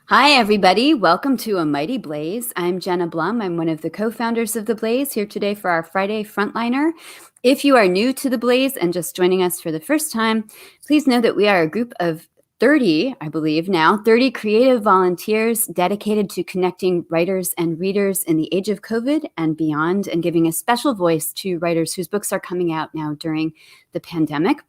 Hi, everybody. Welcome to A Mighty Blaze. I'm Jenna Blum. I'm one of the co-founders of The Blaze, here today for our Friday Frontliner. If you are new to The Blaze and just joining us for the first time, please know that we are a group of 30, I believe now, 30 creative volunteers dedicated to connecting writers and readers in the age of COVID and beyond, and giving a special voice to writers whose books are coming out now during the pandemic.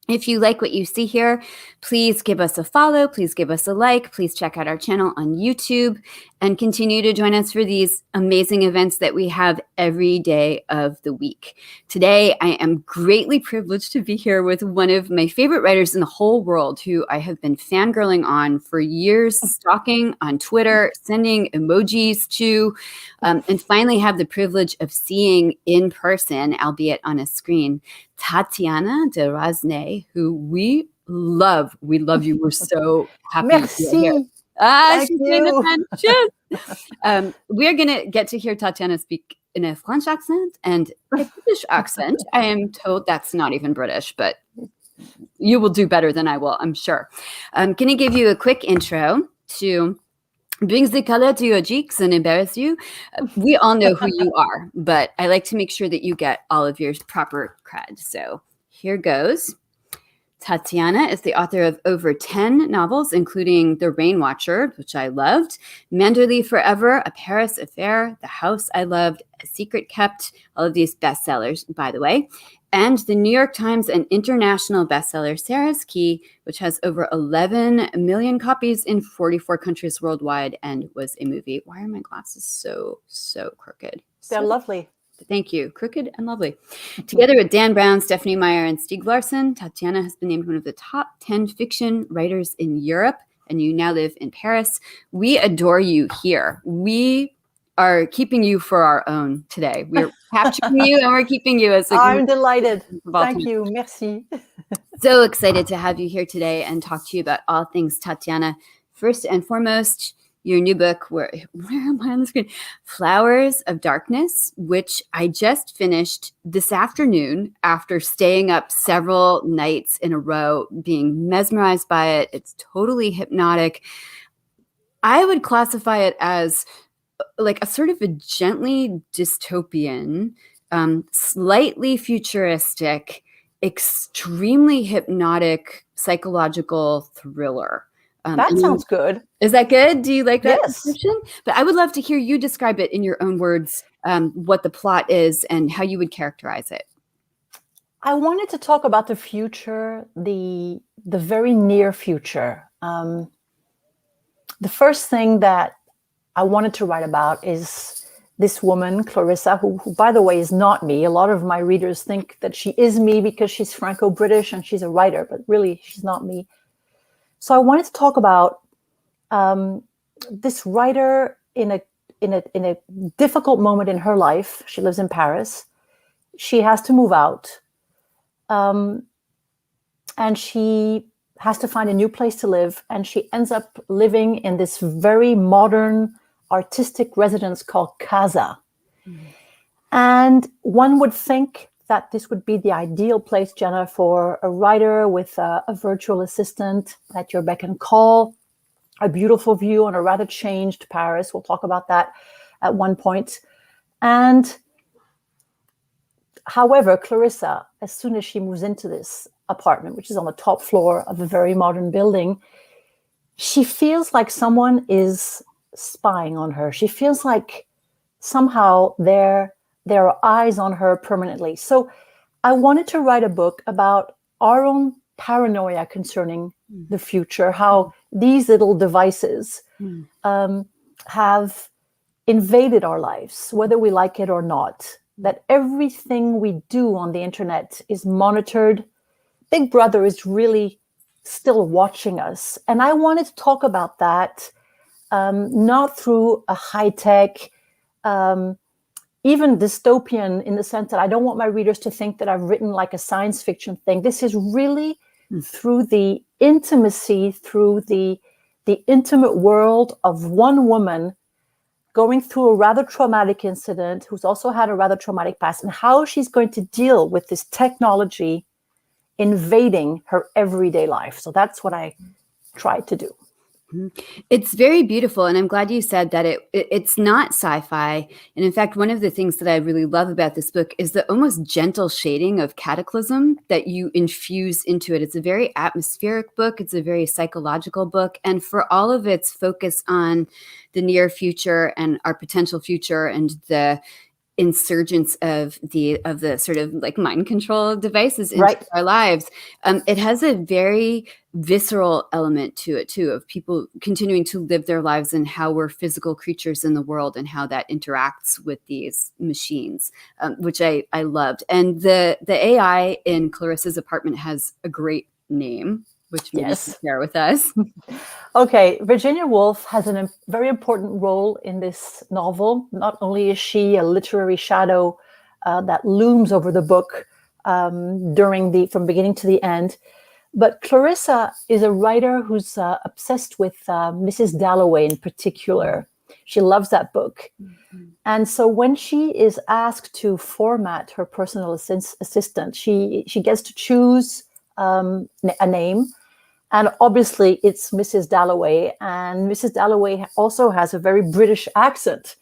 If you like what you see here, please give us a follow, please give us a like, please check out our channel on YouTube, and continue to join us for these amazing events that we have every day of the week. Today, I am greatly privileged to be here with one of my favorite writers in the whole world, who I have been fangirling on for years, stalking on Twitter, sending emojis to, and finally have the privilege of seeing in person, albeit on a screen, Tatiana De Rosnay, who we love. We love you. We're so happy Merci. you're here. Thank She's you. doing the French. We're going to get to hear Tatiana speak in a French accent and a British accent. I am told that's not even British, but you will do better than I will, I'm sure. I'm going to give you a quick intro to brings the color to your cheeks and embarrass you. We all know who you are, but I like to make sure that you get all of your proper cred. So here goes. Tatiana is the author of over 10 novels, including The Rain Watcher, which I loved, Manderley Forever, A Paris Affair, The House I Loved, A Secret Kept, all of these bestsellers, by the way, and the New York Times and international bestseller Sarah's Key, which has over 11 million copies in 44 countries worldwide and was a movie. Why are my glasses so crooked? They're lovely. Thank you. Crooked and lovely. Together with Dan Brown, Stephanie Meyer, and Stieg Larsson, Tatiana has been named one of the top 10 fiction writers in Europe, and you now live in Paris. We adore you here. We are keeping you for our own today. We're capturing you and we're keeping you as a I'm delighted. Thank you. Merci. So excited to have you here today and talk to you about all things Tatiana. First and foremost, your new book, where am I on the screen? Flowers of Darkness, which I just finished this afternoon after staying up several nights in a row, being mesmerized by it. It's totally hypnotic. I would classify it as like a sort of a gently dystopian, slightly futuristic, extremely hypnotic psychological thriller. That sounds good. Is that good? Do you like that Yes. description? But I would love to hear you describe it in your own words, what the plot is and how you would characterize it. I wanted to talk about the future, the very near future. The first thing that I wanted to write about is this woman, Clarissa, who, by the way, is not me. A lot of my readers think that she is me because she's Franco-British and she's a writer, but really she's not me. So I wanted to talk about this writer in a difficult moment in her life. She lives in Paris. She has to move out, and she has to find a new place to live. And she ends up living in this very modern artistic residence called Casa. Mm. And one would think that this would be the ideal place, Jenna, for a writer with a virtual assistant at your beck and call, a beautiful view on a rather changed Paris. We'll talk about that at one point. And however, Clarissa, as soon as she moves into this apartment, which is on the top floor of a very modern building, she feels like someone is spying on her. She feels like somehow there are eyes on her permanently. So I wanted to write a book about our own paranoia concerning the future, how these little devices have invaded our lives, whether we like it or not, that everything we do on the internet is monitored. Big Brother is really still watching us. And I wanted to talk about that, not through a high-tech, even dystopian, in the sense that I don't want my readers to think that I've written like a science fiction thing. This is really through the intimacy, through the intimate world of one woman going through a rather traumatic incident, who's also had a rather traumatic past, and how she's going to deal with this technology invading her everyday life. So that's what I tried to do. It's very beautiful, and I'm glad you said that it's not sci-fi. And in fact, one of the things that I really love about this book is the almost gentle shading of cataclysm that you infuse into it. It's a very atmospheric book. It's a very psychological book, and for all of its focus on the near future and our potential future and the insurgence of the sort of like mind control devices into our lives, it has a very visceral element to it too, of people continuing to live their lives and how we're physical creatures in the world and how that interacts with these machines, which I loved. And the AI in Clarissa's apartment has a great name, which maybe you can share with us. Okay, Virginia Woolf has a very important role in this novel. Not only is she a literary shadow that looms over the book from beginning to the end, but Clarissa is a writer who's obsessed with Mrs. Dalloway in particular. She loves that book. Mm-hmm. And so when she is asked to format her personal assistant, she gets to choose a name. And obviously, it's Mrs. Dalloway. And Mrs. Dalloway also has a very British accent.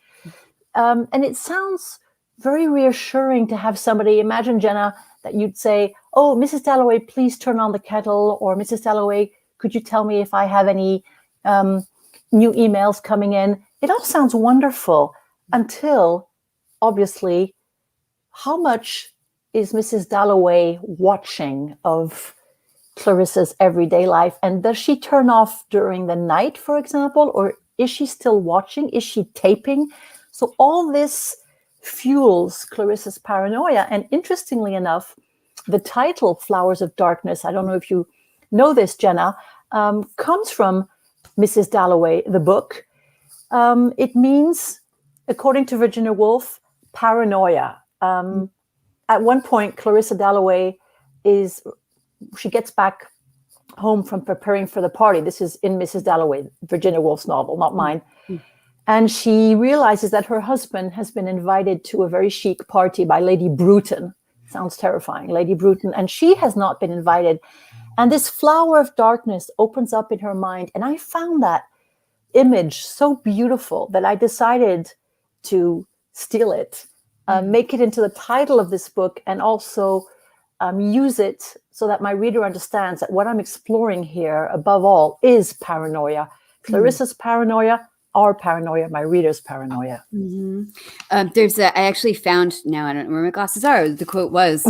And it sounds very reassuring to have somebody, imagine, Jenna, that you'd say, oh, Mrs. Dalloway, please turn on the kettle. Or Mrs. Dalloway, could you tell me if I have any new emails coming in? It all sounds wonderful until, obviously, how much is Mrs. Dalloway watching of Clarissa's everyday life? And does she turn off during the night, for example, or is she still watching? Is she taping? So all this fuels Clarissa's paranoia. And interestingly enough, the title Flowers of Darkness, I don't know if you know this, Jenna, comes from Mrs. Dalloway, the book. It means, according to Virginia Woolf, paranoia. At one point, Clarissa Dalloway she gets back home from preparing for the party. This is in Mrs. Dalloway, Virginia Woolf's novel, not mine. Mm-hmm. And she realizes that her husband has been invited to a very chic party by Lady Bruton. Sounds terrifying, Lady Bruton. And she has not been invited. And this flower of darkness opens up in her mind. And I found that image so beautiful that I decided to steal it, make it into the title of this book, and also use it so that my reader understands that what I'm exploring here, above all, is paranoia. Clarissa's paranoia, our paranoia, my reader's paranoia. Mm-hmm. I actually found, now I don't know where my glasses are, the quote was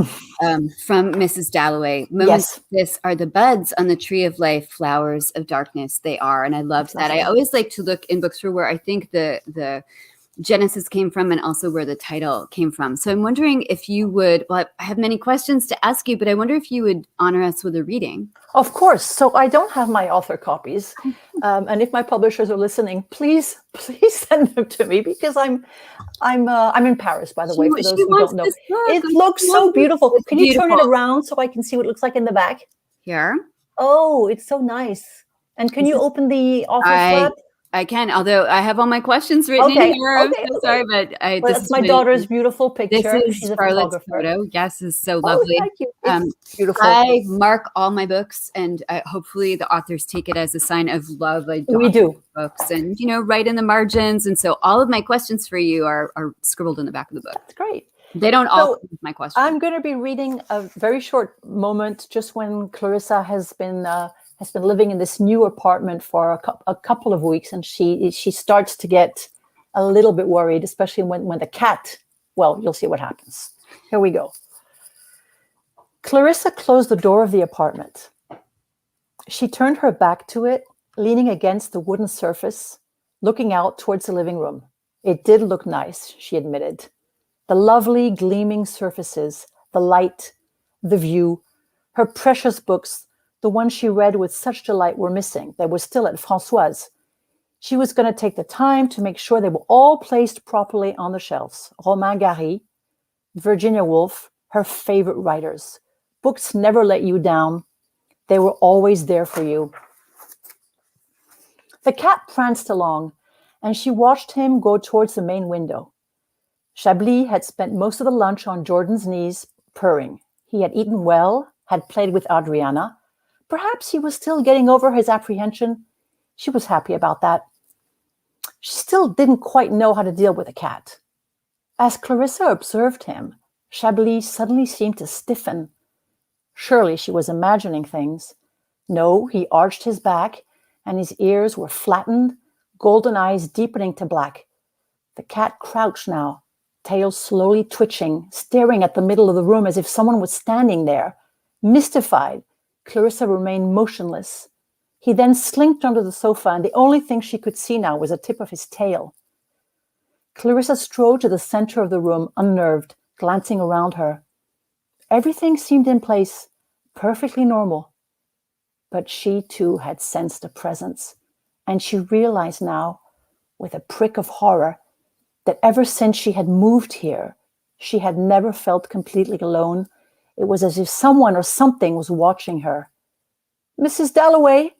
from Mrs. Dalloway. Moments like this are the buds on the tree of life, flowers of darkness they are. And I loved that. I always like to look in books for where I think the genesis came from and also where the title came from. So I'm wondering if you would, well, I have many questions to ask you, but I wonder if you would honor us with a reading. Of course. So I don't have my author copies. And if my publishers are listening, please send them to me, because I'm in Paris, by the way, for those who don't know. It looks so beautiful. Can you turn it around so I can see what it looks like in the back? Here. Oh, it's so nice. And can you open the author flap? I can, although I have all my questions written in here. I'm so sorry, but this is my daughter's beautiful picture. This is Charlotte's photo. Yes, it's so lovely. Thank you. It's beautiful. I mark all my books, and hopefully the authors take it as a sign of love. We do. Books, and write in the margins, and so all of my questions for you are scribbled in the back of the book. That's great. They don't all answer my questions. I'm going to be reading a very short moment just when Clarissa has been living in this new apartment for a couple of weeks, and she starts to get a little bit worried, especially when the cat, well, you'll see what happens. Here we go. Clarissa closed the door of the apartment. She turned her back to it, leaning against the wooden surface, looking out towards the living room. It did look nice, she admitted. The lovely gleaming surfaces, the light, the view, her precious books, the ones she read with such delight, were missing. They were still at Françoise. She was going to take the time to make sure they were all placed properly on the shelves. Romain Gary, Virginia Woolf, her favorite writers. Books never let you down. They were always there for you. The cat pranced along, and she watched him go towards the main window. Chablis had spent most of the lunch on Jordan's knees, purring. He had eaten well, had played with Adriana. Perhaps he was still getting over his apprehension. She was happy about that. She still didn't quite know how to deal with the cat. As Clarissa observed him, Chablis suddenly seemed to stiffen. Surely she was imagining things. No, he arched his back, and his ears were flattened, golden eyes deepening to black. The cat crouched now, tail slowly twitching, staring at the middle of the room as if someone was standing there. Mystified, Clarissa remained motionless. He then slinked under the sofa, and the only thing she could see now was the tip of his tail. Clarissa strode to the center of the room, unnerved, glancing around her. Everything seemed in place, perfectly normal. But she too had sensed a presence, and she realized now, with a prick of horror, that ever since she had moved here, she had never felt completely alone. It was as if someone or something was watching her. "Mrs. Dalloway!"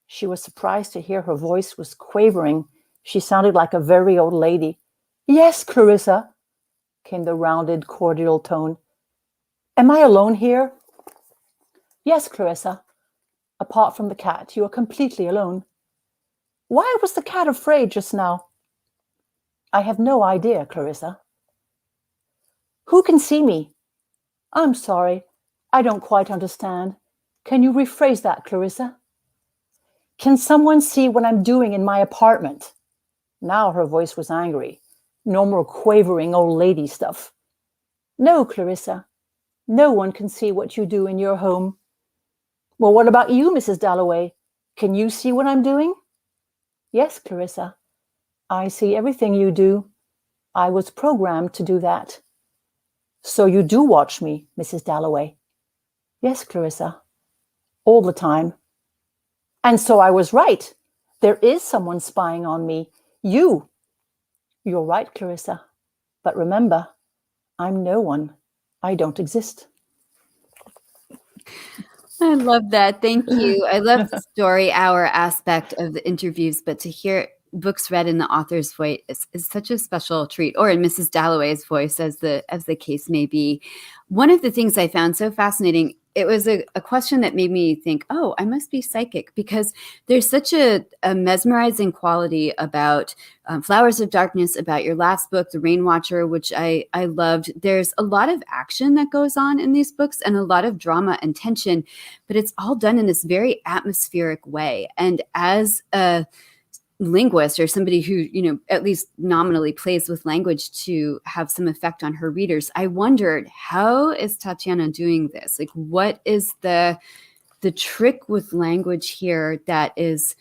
She was surprised to hear her voice was quavering. She sounded like a very old lady. "Yes, Clarissa," came the rounded, cordial tone. "Am I alone here?" "Yes, Clarissa. Apart from the cat, you are completely alone." "Why was the cat afraid just now?" "I have no idea, Clarissa." "Who can see me?" "I'm sorry. I don't quite understand. Can you rephrase that, Clarissa?" "Can someone see what I'm doing in my apartment?" Now her voice was angry. No more quavering old lady stuff. "No, Clarissa. No one can see what you do in your home." "Well, what about you, Mrs. Dalloway? Can you see what I'm doing?" "Yes, Clarissa. I see everything you do. I was programmed to do that." "So you do watch me, Mrs. Dalloway?" "Yes, Clarissa. All the time." "And so I was right. There is someone spying on me. You." "You're right, Clarissa. But remember, I'm no one. I don't exist." I love that. Thank you. I love the story hour aspect of the interviews, but to hear books read in the author's voice is such a special treat, or in Mrs. Dalloway's voice, as the case may be. One of the things I found so fascinating, it was a question that made me think, oh, I must be psychic, because there's such a mesmerizing quality about Flowers of Darkness, about your last book, The Rain Watcher, which I loved. There's a lot of action that goes on in these books and a lot of drama and tension, but it's all done in this very atmospheric way. And as a linguist, or somebody who, at least nominally plays with language to have some effect on her readers, I wondered, how is Tatiana doing this? Like, what is the trick with language here that is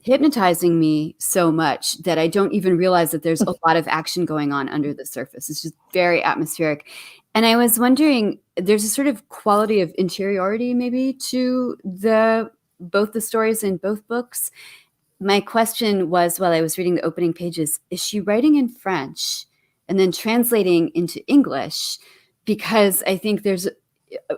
hypnotizing me so much that I don't even realize that there's a lot of action going on under the surface? It's just very atmospheric. And I was wondering, there's a sort of quality of interiority maybe to both the stories in both books. My question was, while I was reading the opening pages, is she writing in French and then translating into English? Because I think there's,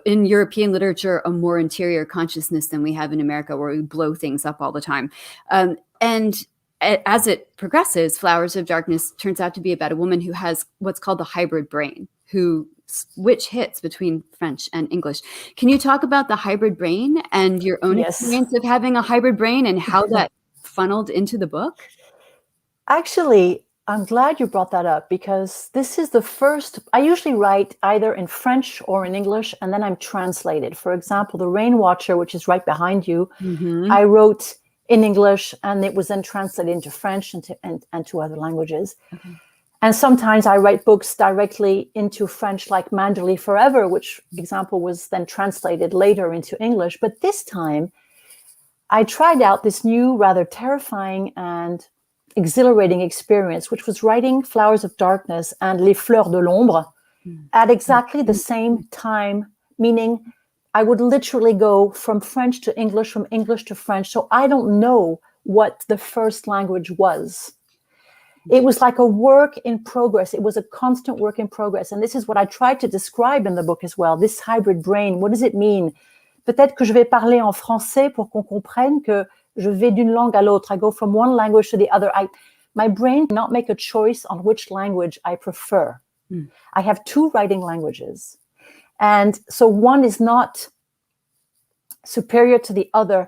in European literature, a more interior consciousness than we have in America, where we blow things up all the time. And as it progresses, Flowers of Darkness turns out to be about a woman who has what's called the hybrid brain, who switch hits between French and English. Can you talk about the hybrid brain and your own experience of having a hybrid brain and how that funneled into the book? Actually, I'm glad you brought that up, because this is the first. I usually write either in French or in English, and then I'm translated. For example, The Rain Watcher, which is right behind you, I wrote in English, and it was then translated into French and to other languages. Okay. And sometimes I write books directly into French, like Manderley Forever, which example was then translated later into English. But this time, I tried out this new, rather terrifying and exhilarating experience, which was writing Flowers of Darkness and Les Fleurs de l'Ombre at exactly the same time, meaning I would literally go from French to English, from English to French. So I don't know what the first language was. It was like a work in progress. It was a constant work in progress. And this is what I tried to describe in the book as well, this hybrid brain. What does it mean? Peut-être que je vais parler en français pour qu'on comprenne que je vais d'une langue à l'autre. I go from one language to the other. My brain cannot make a choice on which language I prefer. I have two writing languages. And so one is not superior to the other.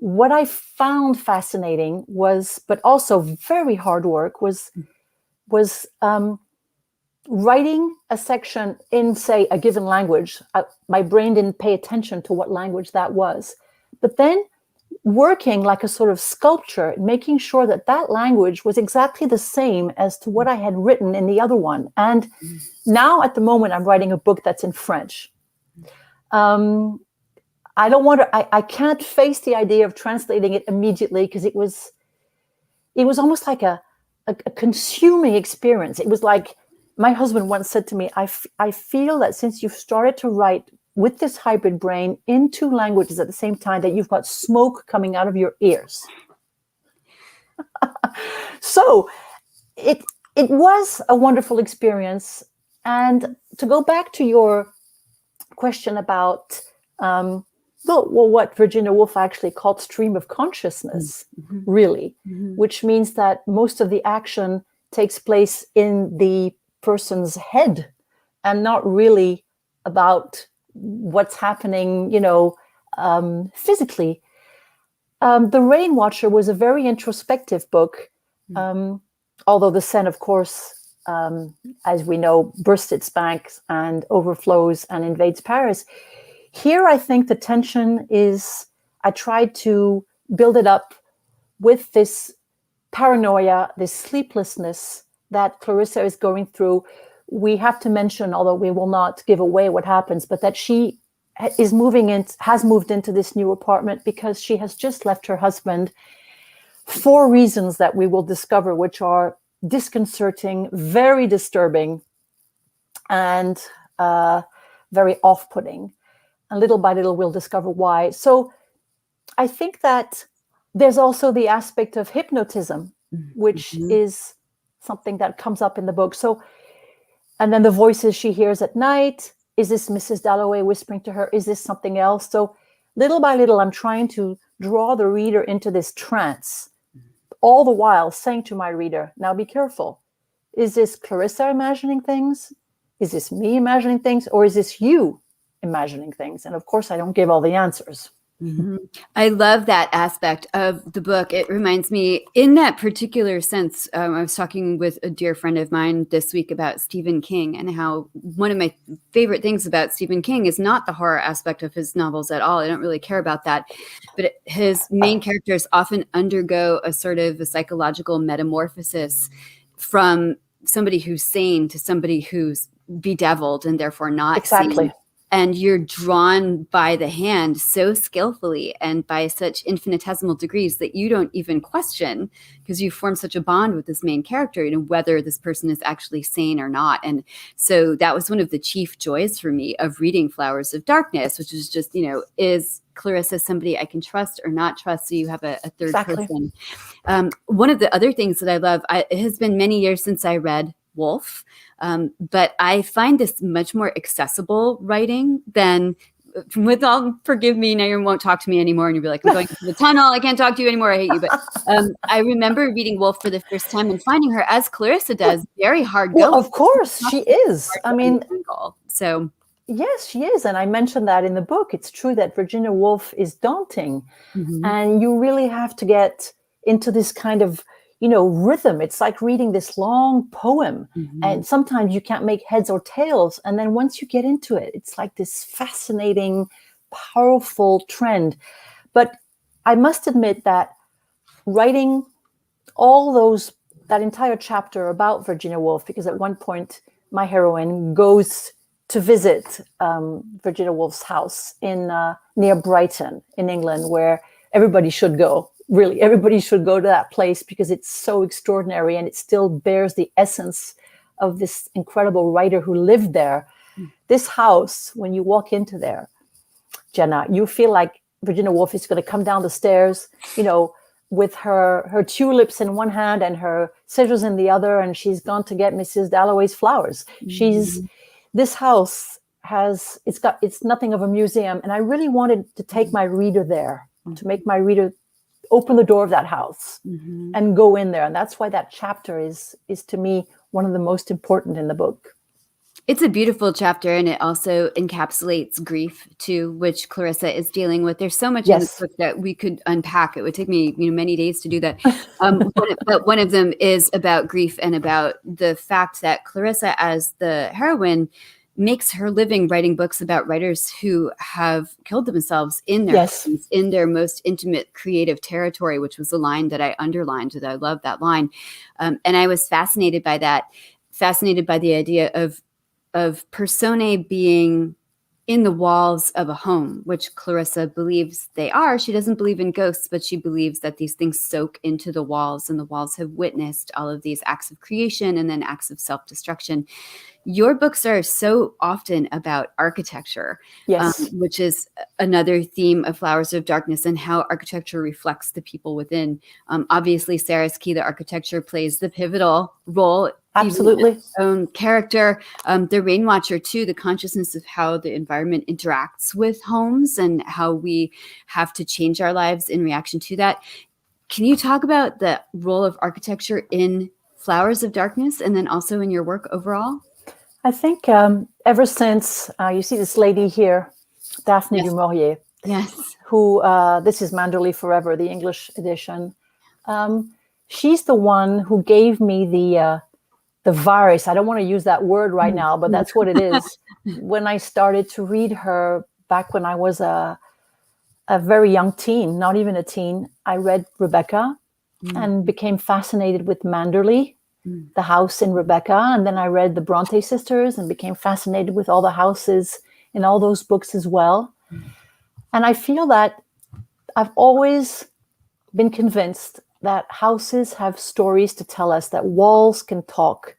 what I found fascinating was, but also very hard work, was writing a section in, say, a given language. My brain didn't pay attention to what language that was, but then working like a sort of sculpture, making sure that that language was exactly the same as to what I had written in the other one. And now at the moment, I'm writing a book that's in French. I don't want to, I can't face the idea of translating it immediately, because it was almost like a consuming experience. It was like, my husband once said to me, I feel that since you've started to write with this hybrid brain in two languages at the same time, that you've got smoke coming out of your ears. So it was a wonderful experience. And to go back to your question about what Virginia Woolf actually called stream of consciousness, really, which means that most of the action takes place in the person's head and not really about what's happening, physically. The Rain Watcher was a very introspective book, although the Seine, of course, as we know, bursts its banks and overflows and invades Paris. Here, I think the tension is, I tried to build it up with this paranoia, this sleeplessness that Clarissa is going through. We have to mention, although we will not give away what happens, but that she has moved into this new apartment because she has just left her husband for reasons that we will discover, which are disconcerting, very disturbing, and very off-putting. And little by little, we'll discover why. So I think that there's also the aspect of hypnotism, which is something that comes up in the book. So, and then the voices she hears at night. Is this Mrs. Dalloway whispering to her? Is this something else? So little by little, I'm trying to draw the reader into this trance, all the while saying to my reader, now be careful. Is this Clarissa imagining things? Is this me imagining things? Or is this you imagining things? And of course, I don't give all the answers. I love that aspect of the book. It reminds me, in that particular sense, I was talking with a dear friend of mine this week about Stephen King, and how one of my favorite things about Stephen King is not the horror aspect of his novels at all. I don't really care about that. But his main characters often undergo a sort of a psychological metamorphosis from somebody who's sane to somebody who's bedeviled and therefore not sane. And you're drawn by the hand so skillfully and by such infinitesimal degrees that you don't even question, because you form such a bond with this main character, whether this person is actually sane or not. And so that was one of the chief joys for me of reading Flowers of Darkness, which is just, is Clarissa somebody I can trust or not trust? So you have a third person. One of the other things that I love, it has been many years since I read Woolf. But I find this much more accessible writing than, forgive me, now you won't talk to me anymore. And you'll be like, I'm going to the tunnel. I can't talk to you anymore. I hate you. But I remember reading Woolf for the first time and finding her, as Clarissa does, very hard going. Well, of course, she is. I mean, so. Yes, she is. And I mentioned that in the book. It's true that Virginia Woolf is daunting. And you really have to get into this kind of rhythm. It's like reading this long poem, and sometimes you can't make heads or tails. And then once you get into it, it's like this fascinating, powerful trend. But I must admit that writing that entire chapter about Virginia Woolf, because at one point my heroine goes to visit Virginia Woolf's house in near Brighton in England, where everybody should go. Really, everybody should go to that place because it's so extraordinary, and it still bears the essence of this incredible writer who lived there. This house, when you walk into there, Jenna, you feel like Virginia Woolf is going to come down the stairs, with her tulips in one hand and her scissors in the other, and she's gone to get Mrs. Dalloway's flowers. This house it's nothing of a museum, and I really wanted to take my reader there, to make my reader open the door of that house and go in there. And that's why that chapter is to me one of the most important in the book. It's a beautiful chapter, and it also encapsulates grief too, which Clarissa is dealing with. There's so much in this Yes. book that we could unpack. It would take me, many days to do that. But one of them is about grief and about the fact that Clarissa, as the heroine, makes her living writing books about writers who have killed themselves in their Yes. homes, in their most intimate creative territory, which was a line that I underlined. That I love that line, and I was fascinated by that. Fascinated by the idea of personae being in the walls of a home, which Clarissa believes they are. She doesn't believe in ghosts, but she believes that these things soak into the walls, and the walls have witnessed all of these acts of creation and then acts of self-destruction. Your books are so often about architecture, Yes. which is another theme of Flowers of Darkness, and how architecture reflects the people within. Obviously, Sarah's Key, the architecture, plays the pivotal role. Absolutely. Own character, the Rain Watcher too, the consciousness of how the environment interacts with homes and how we have to change our lives in reaction to that. Can you talk about the role of architecture in Flowers of Darkness and then also in your work overall? I think ever since you see this lady here, Daphne Yes. du Maurier, Yes. who this is Manderley Forever, the English edition. She's the one who gave me the virus. I don't want to use that word right now, but that's what it is. When I started to read her back when I was a very young teen, not even a teen, I read Rebecca and became fascinated with Manderley, the house in Rebecca. And then I read the Bronte sisters and became fascinated with all the houses in all those books as well. And I feel that I've always been convinced that houses have stories to tell us, that walls can talk.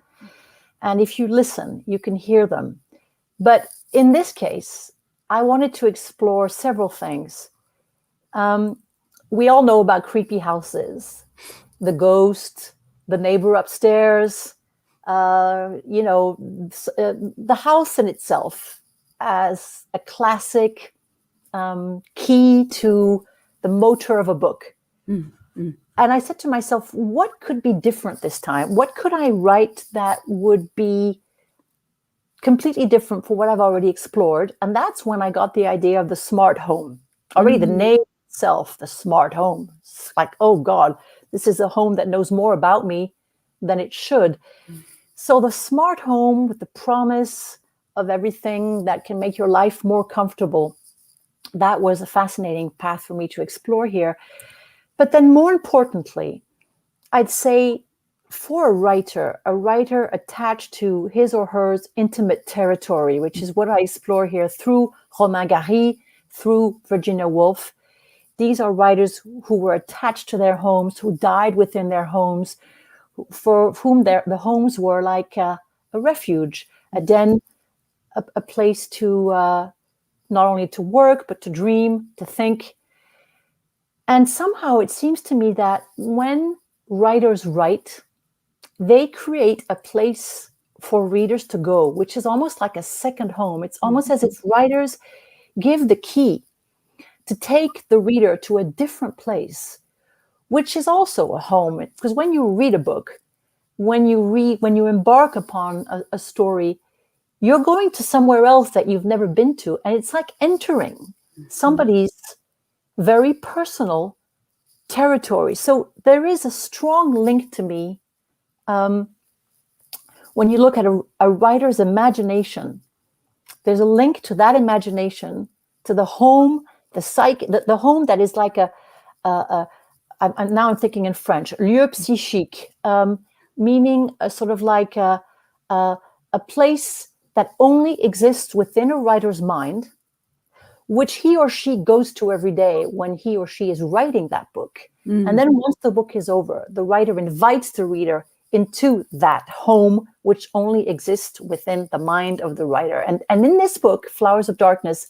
And if you listen, you can hear them. But in this case, I wanted to explore several things. We all know about creepy houses, the ghost, the neighbor upstairs, the house in itself as a classic key to the motor of a book. And I said to myself, what could be different this time? What could I write that would be completely different from what I've already explored? And that's when I got the idea of the smart home. Already the name itself, the smart home. It's like, oh God, this is a home that knows more about me than it should. So the smart home with the promise of everything that can make your life more comfortable, that was a fascinating path for me to explore here. But then more importantly, I'd say for a writer attached to his or her intimate territory, which is what I explore here through Romain Gary, through Virginia Woolf. These are writers who were attached to their homes, who died within their homes, for whom the homes were like a refuge, a den, a place to not only to work, but to dream, to think. And somehow it seems to me that when writers write, they create a place for readers to go, which is almost like a second home. It's almost as if writers give the key to take the reader to a different place, which is also a home. Because when you read a book, when you embark upon a story, you're going to somewhere else that you've never been to. And it's like entering somebody's very personal territory. So there is a strong link to me when you look at a writer's imagination. There's a link to that imagination, to the home, the home that is like I'm thinking in French, lieu psychique, meaning a sort of like a place that only exists within a writer's mind, which he or she goes to every day when he or she is writing that book. And then once the book is over, the writer invites the reader into that home, which only exists within the mind of the writer. And in this book, Flowers of Darkness,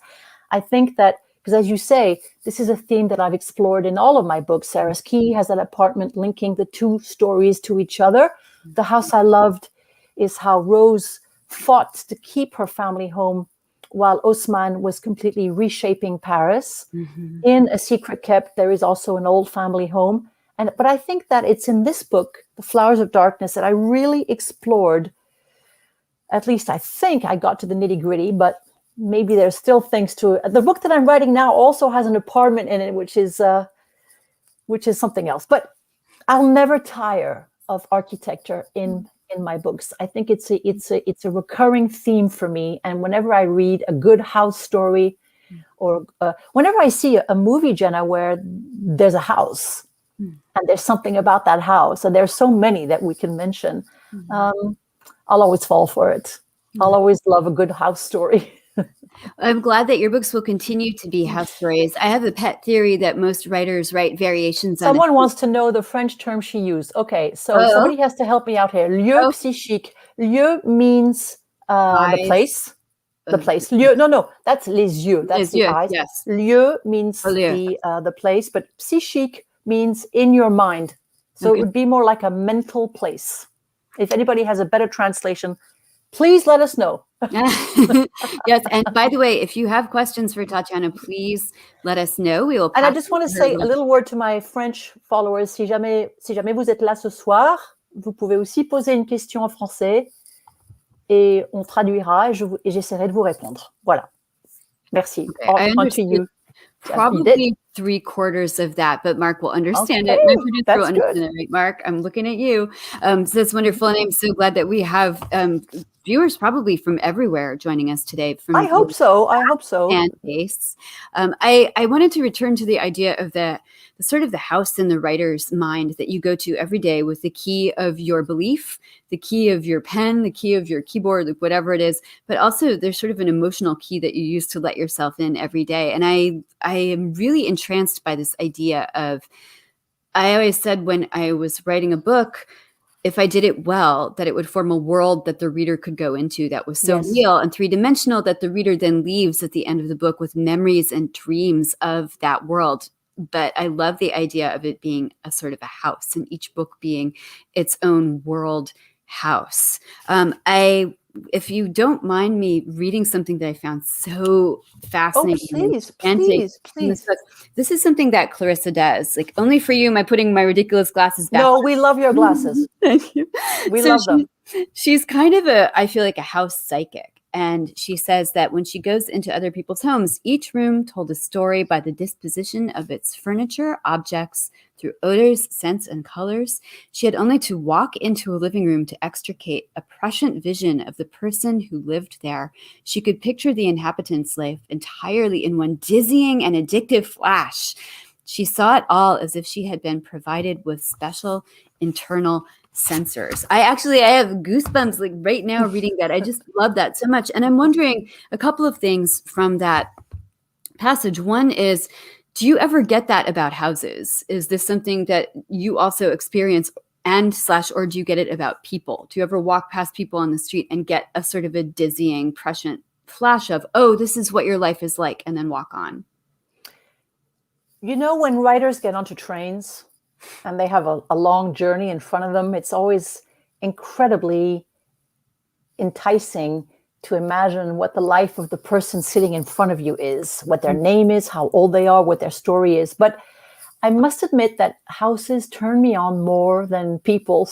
I think that, because as you say, this is a theme that I've explored in all of my books. Sarah's Key has an apartment linking the two stories to each other. The House I Loved is how Rose fought to keep her family home while Osman was completely reshaping Paris. In A Secret Kept, there is also an old family home. But I think that it's in this book, The Flowers of Darkness, that I really explored at least I think I got to the nitty-gritty, but maybe there's still things to it. The book that I'm writing now also has an apartment in it, which is something else. But I'll never tire of architecture in my books. I think it's a recurring theme for me. And whenever I read a good house story, or whenever I see a movie, Jenna, where there's a house and there's something about that house, and there's so many that we can mention, I'll always fall for it. I'll always love a good house story. I'm glad that your books will continue to be house stories. I have a pet theory that most writers write variations on. Someone wants to know the French term she used. Okay, so somebody has to help me out here. Lieu psychique. Lieu means the place. The place. Lieu. No, that's les yeux. That's the eyes. Yes. Lieu means the place, but psychique means in your mind. So it would be more like a mental place. If anybody has a better translation, please let us know. Yes, and by the way, if you have questions for Tatiana, please let us know. We will. And I just want to say a little word to my French followers. Si jamais vous êtes là ce soir, vous pouvez aussi poser une question en français et on traduira et j'essaierai de vous répondre. Voilà. Merci. Okay, I understood probably 3/4 of that, but Mark will understand it. My producer will understand it, right, Mark? I'm looking at you. So that's wonderful, and I'm so glad that we have viewers probably from everywhere joining us today. I hope so. And base. I wanted to return to the idea of the sort of the house in the writer's mind that you go to every day with the key of your belief, the key of your pen, the key of your keyboard, like whatever it is. But also there's sort of an emotional key that you use to let yourself in every day. And I am really entranced by this idea of, I always said when I was writing a book, if I did it well, that it would form a world that the reader could go into that was so real and three-dimensional that the reader then leaves at the end of the book with memories and dreams of that world. But I love the idea of it being a sort of a house and each book being its own world house. If you don't mind me reading something that I found so fascinating. Please. This is something that Clarissa does. Like, only for you am I putting my ridiculous glasses back. No, we love your glasses. Thank you. We love them. She's kind of I feel like a house psychic. And she says that when she goes into other people's homes, each room told a story by the disposition of its furniture, objects, through odors, scents, and colors. She had only to walk into a living room to extricate a prescient vision of the person who lived there. She could picture the inhabitant's life entirely in one dizzying and addictive flash. She saw it all as if she had been provided with special internal sensors. I have goosebumps like right now reading that. I just love that so much. And I'm wondering a couple of things from that passage. One is, do you ever get that about houses? Is this something that you also experience or do you get it about people? Do you ever walk past people on the street and get a sort of a dizzying, prescient flash of, oh, this is what your life is like, and then walk on? You know, when writers get onto trains and they have a long journey in front of them, it's always incredibly enticing to imagine what the life of the person sitting in front of you is, what their name is, how old they are, what their story is. But I must admit that houses turn me on more than people,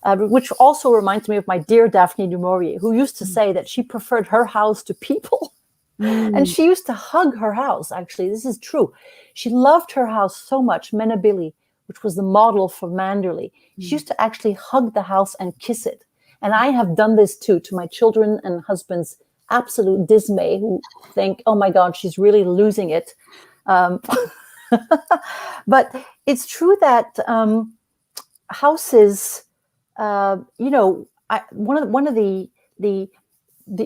which also reminds me of my dear Daphne du Maurier, who used to say that she preferred her house to people. And she used to hug her house, actually. This is true. She loved her house so much, Menabili, which was the model for Manderley. She used to actually hug the house and kiss it. And I have done this too, to my children and husband's absolute dismay, who think, oh my God, she's really losing it. But it's true that houses, one of the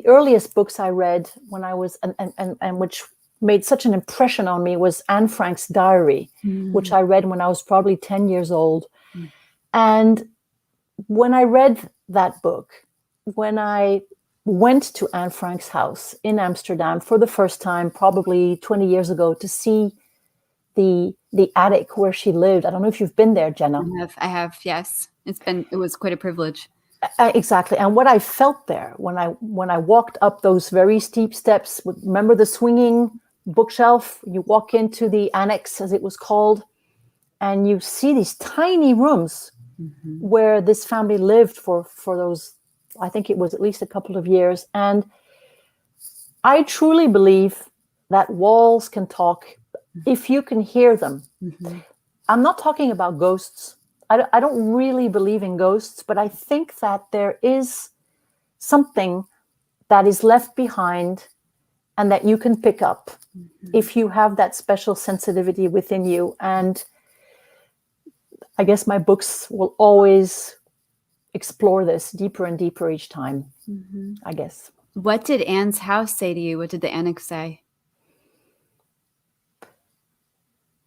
earliest books I read when I was, and which made such an impression on me, was Anne Frank's diary, which I read when I was probably 10 years old. And when I read that book, when I went to Anne Frank's house in Amsterdam for the first time, probably 20 years ago, to see the attic where she lived. I don't know if you've been there, Jenna. I have, yes. It was quite a privilege. Exactly. And what I felt there when I walked up those very steep steps, remember the swinging bookshelf? You walk into the annex, as it was called, and you see these tiny rooms where this family lived for those I think it was at least a couple of years. And I truly believe that walls can talk if you can hear them. Mm-hmm. I'm not talking about ghosts. I don't really believe in ghosts, but I think that there is something that is left behind and that you can pick up if you have that special sensitivity within you. And I guess my books will always explore this deeper and deeper each time, I guess. What did Anne's house say to you? What did the annex say?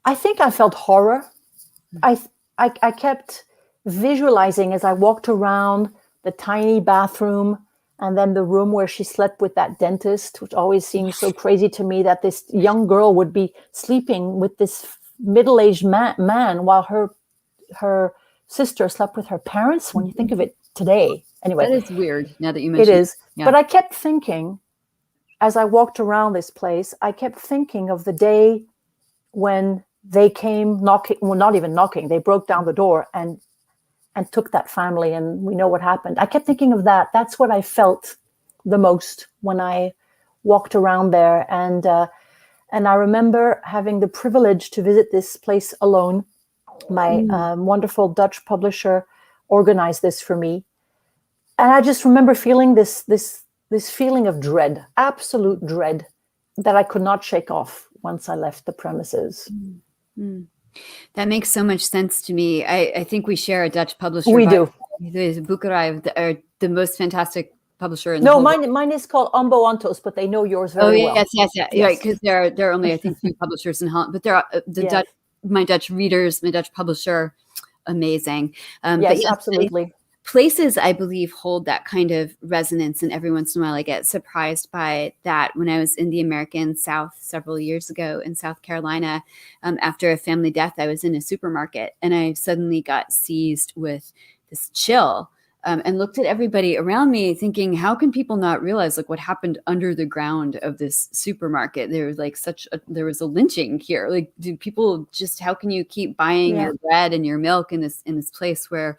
I think I felt horror. I kept visualizing as I walked around the tiny bathroom and then the room where she slept with that dentist, which always seemed so crazy to me, that this young girl would be sleeping with this middle-aged man while her sister slept with her parents. When you think of it today, anyway, that is weird. Now that you mention it is. Yeah. But I kept thinking, as I walked around this place, I kept thinking of the day when they came knocking. Well, not even knocking. They broke down the door and took that family, and we know what happened. I kept thinking of that. That's what I felt the most when I walked around there. And I remember having the privilege to visit this place alone. My wonderful Dutch publisher organized this for me. And I just remember feeling this feeling of dread, absolute dread, that I could not shake off once I left the premises. That makes so much sense to me. I think we share a Dutch publisher. We do. The Boekerij are the most fantastic publisher in the No, whole world. mine is called Amboantos, but they know yours very well. Yes. Right, because there are only, I think, 2 publishers in Holland, but there are Dutch, my Dutch readers, my Dutch publisher, amazing. Yes, absolutely. Places, I believe, hold that kind of resonance, and every once in a while I get surprised by that. When I was in the American South several years ago in South Carolina, after a family death, I was in a supermarket and I suddenly got seized with this chill, and looked at everybody around me thinking, how can people not realize like what happened under the ground of this supermarket? There was like there was a lynching here. Like, do people just, how can you keep buying your bread and your milk in this place where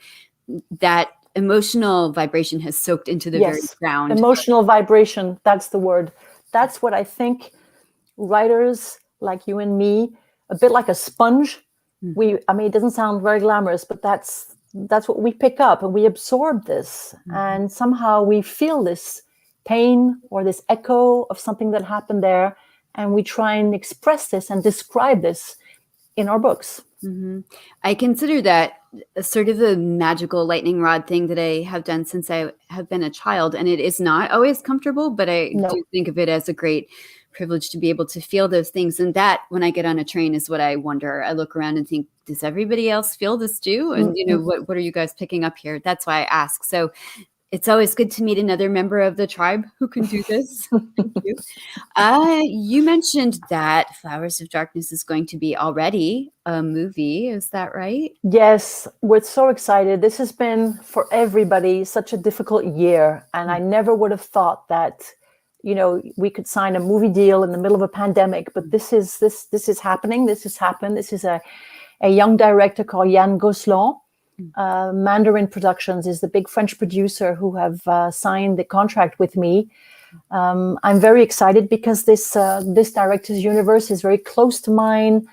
that emotional vibration has soaked into the very ground? Emotional vibration, that's the word. That's what I think writers like you and me, a bit like a sponge. I mean, it doesn't sound very glamorous, but that's what we pick up, and we absorb this. And somehow we feel this pain or this echo of something that happened there. And we try and express this and describe this in our books. I consider that a sort of a magical lightning rod thing that I have done since I have been a child. And it is not always comfortable, but I do think of it as a great privilege to be able to feel those things. And that, when I get on a train, is what I wonder. I look around and think, does everybody else feel this too? And, what are you guys picking up here? That's why I ask. So it's always good to meet another member of the tribe who can do this. Thank you. You mentioned that Flowers of Darkness is going to be already a movie. Is that right? Yes, we're so excited. This has been, for everybody, such a difficult year. And I never would have thought that, we could sign a movie deal in the middle of a pandemic. But this is happening. This has happened. This is a young director called Yann Gosselin. Mandarin Productions is the big French producer who have signed the contract with me. I'm very excited because this director's universe is very close to mine.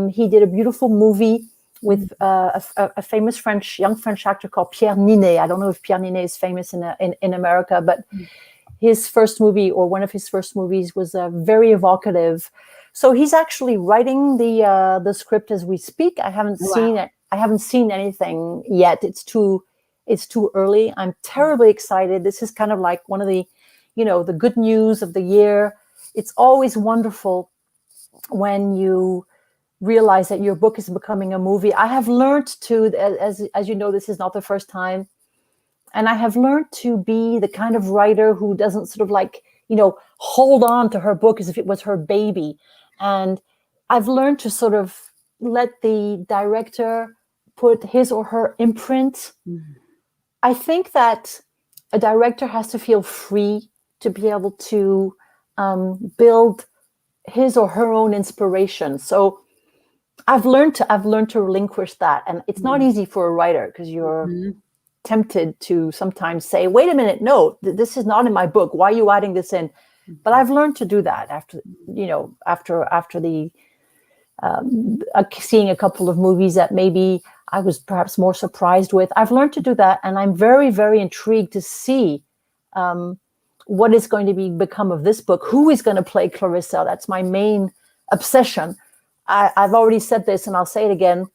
He did a beautiful movie with a famous young French actor called Pierre Ninet. I don't know if Pierre Ninet is famous in America, but his first movie, or one of his first movies, was very evocative. So he's actually writing the script as we speak. I haven't seen it. I haven't seen anything yet. It's too early. I'm terribly excited. This is kind of like one of the, the good news of the year. It's always wonderful when you realize that your book is becoming a movie. I have learned to, as you know, this is not the first time. And I have learned to be the kind of writer who doesn't sort of like, hold on to her book as if it was her baby. And I've learned to sort of let the director put his or her imprint. I think that a director has to feel free to be able to build his or her own inspiration. So I've learned to relinquish that, and it's not easy for a writer because you're tempted to sometimes say, wait a minute, no, this is not in my book. Why are you adding this in? But I've learned to do that after the seeing a couple of movies that maybe I was perhaps more surprised with. I've learned to do that, and I'm very, very intrigued to see what is going to become of this book. Who is going to play Clarissa? That's my main obsession. I've already said this, and I'll say it again.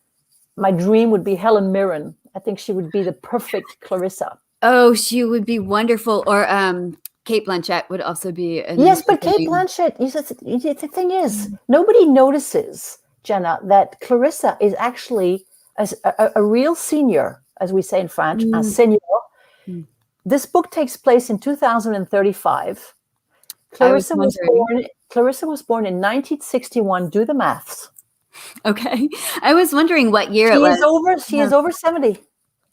My dream would be Helen Mirren. I think she would be the perfect Clarissa. Oh, she would be wonderful. Or Kate Blanchett would also be. Yes, but Kate Blanchett, the thing is, nobody notices, Jenna, that Clarissa is actually a real senior, as we say in French, un senior. This book takes place in 2035. Clarissa was born in 1961. Do the maths. Okay. I was wondering what year it was. She is over 70.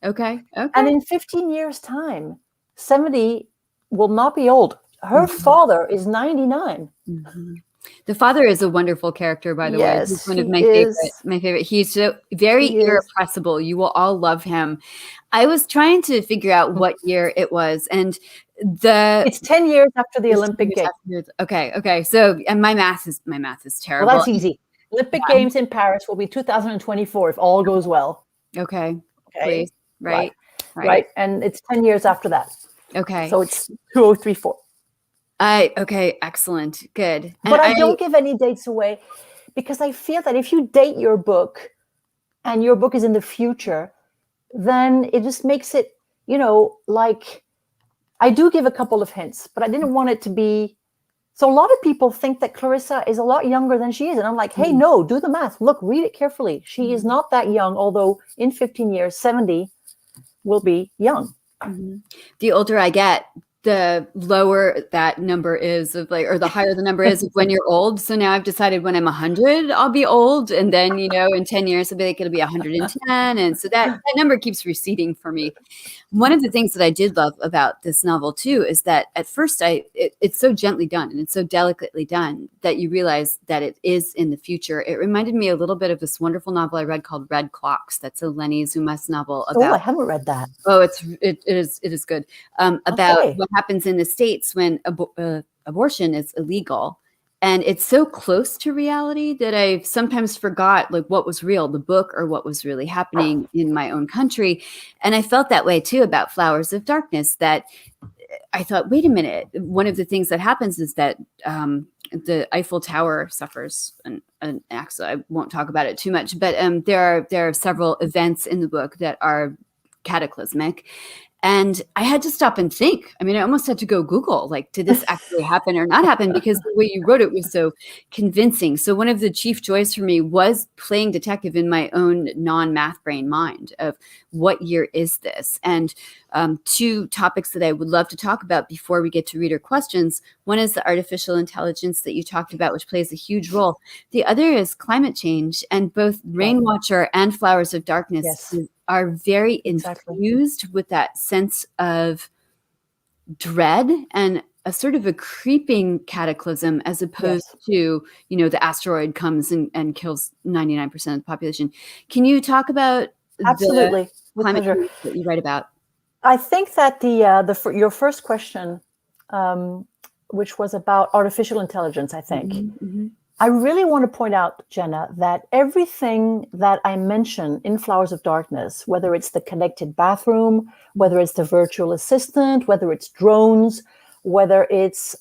Okay. And in 15 years' time, 70 will not be old. Her father is 99. Mm-hmm. The father is a wonderful character, by the way. He's one of my favorite. He's so very irrepressible. You will all love him. I was trying to figure out what year it was, and it's 10 years after the Olympic Games. Okay. So, and my math is terrible. Well, that's easy. Olympic Games in Paris will be 2024 if all goes well. Okay. Please. Right. And it's 10 years after that. Okay. So it's 2034. Okay, excellent. Good. But I don't give any dates away, because I feel that if you date your book and your book is in the future, then it just makes it, like, I do give a couple of hints, but I didn't want it to be. So a lot of people think that Clarissa is a lot younger than she is. And I'm like, hey, no, do the math. Look, read it carefully. She is not that young, although in 15 years, 70 will be young. Mm-hmm. The older I get, the lower that number is or the higher the number is of when you're old. So now I've decided when I'm 100, I'll be old. And then, in 10 years, it'll be 110. And so that number keeps receding for me. One of the things that I did love about this novel too, is that at first it's so gently done and it's so delicately done that you realize that it is in the future. It reminded me a little bit of this wonderful novel I read called Red Clocks. That's a Lenny Zumas novel about. Oh, I haven't read that. Oh, it is good. About what happens in the States when abortion is illegal. And it's so close to reality that I sometimes forgot what was real, the book, or what was really happening in my own country. And I felt that way too about Flowers of Darkness, that I thought, wait a minute. One of the things that happens is that the Eiffel Tower suffers an accident. I won't talk about it too much, but there are several events in the book that are cataclysmic. And I had to stop and think. I mean, I almost had to go Google, did this actually happen or not happen? Because the way you wrote it was so convincing. So one of the chief joys for me was playing detective in my own non-math brain mind of what year is this? And two topics that I would love to talk about before we get to reader questions. One is the artificial intelligence that you talked about, which plays a huge role. The other is climate change, and both Rainwatcher and Flowers of Darkness are very infused with that sense of dread and a sort of a creeping cataclysm, as opposed to, the asteroid comes and kills 99% of the population. Can you talk about the climate change that you write about? I think that your first question, which was about artificial intelligence, I think. Mm-hmm. I really want to point out, Jenna, that everything that I mention in Flowers of Darkness, whether it's the connected bathroom, whether it's the virtual assistant, whether it's drones, whether it's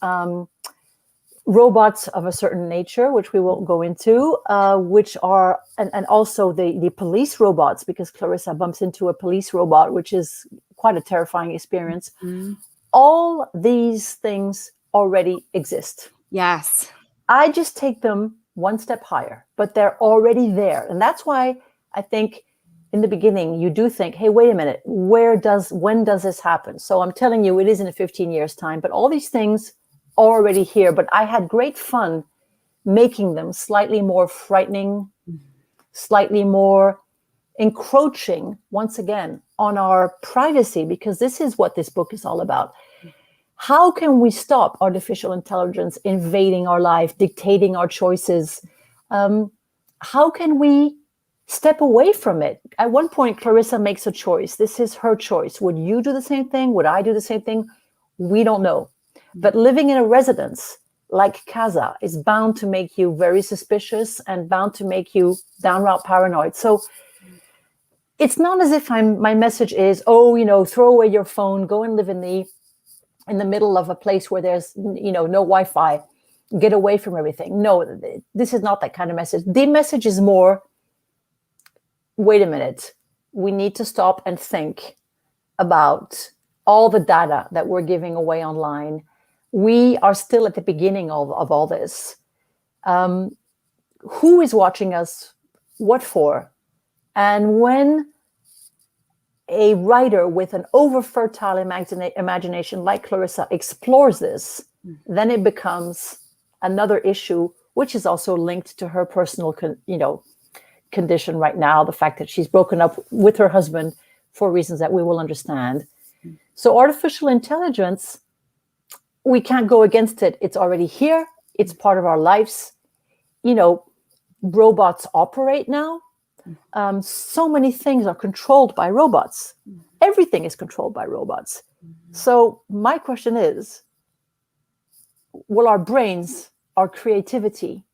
robots of a certain nature, which we won't go into, which are, and also the police robots, because Clarissa bumps into a police robot, which is quite a terrifying experience. Mm-hmm. All these things already exist. Yes. I just take them one step higher, but they're already there. And that's why I think in the beginning, you do think, hey, wait a minute, when does this happen? So I'm telling you, it is in 15 years' time, but all these things are already here. But I had great fun making them slightly more frightening, slightly more encroaching, once again, on our privacy, because this is what this book is all about. How can we stop artificial intelligence invading our life, dictating our choices? How can we step away from it. At one point, Clarissa makes a choice. This is her choice. Would you do the same thing? Would I do the same thing? We don't know. But living in a residence like Casa is bound to make you very suspicious and bound to make you downright paranoid. So it's not as if my message is, oh, throw away your phone, go and live in the middle of a place where there's, no Wi-Fi, get away from everything. No, this is not that kind of message. The message is more, wait a minute, we need to stop and think about all the data that we're giving away online. We are still at the beginning of all this. Who is watching us? What for? And when a writer with an over-fertile imagination like Clarissa explores this, then it becomes another issue, which is also linked to her personal, condition right now, the fact that she's broken up with her husband for reasons that we will understand. So artificial intelligence, we can't go against it. It's already here. It's part of our lives. Robots operate now. So many things are controlled by robots. Everything is controlled by robots. So my question is, will our brains, our creativity,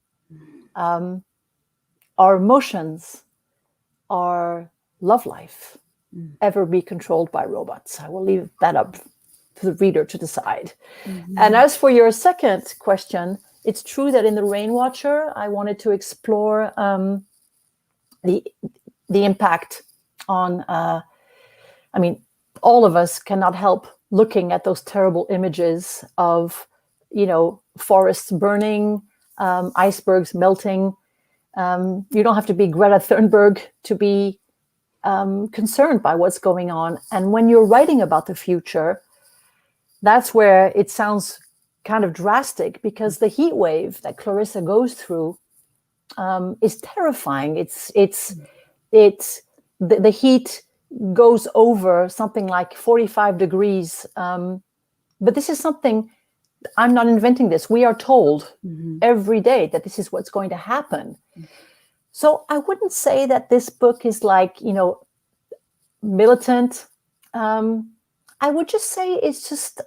our emotions, our love life ever be controlled by robots? I will leave that up to the reader to decide. And as for your second question, it's true that in The Rain Watcher, I wanted to explore the impact on, all of us cannot help looking at those terrible images of, forests burning, icebergs melting. You don't have to be Greta Thunberg to be concerned by what's going on. And when you're writing about the future, that's where it sounds kind of drastic, because the heat wave that Clarissa goes through is terrifying. The heat goes over something like 45 degrees. But this is something, I'm not inventing this. We are told every day that this is what's going to happen. So I wouldn't say that this book is like, militant. I would just say it's just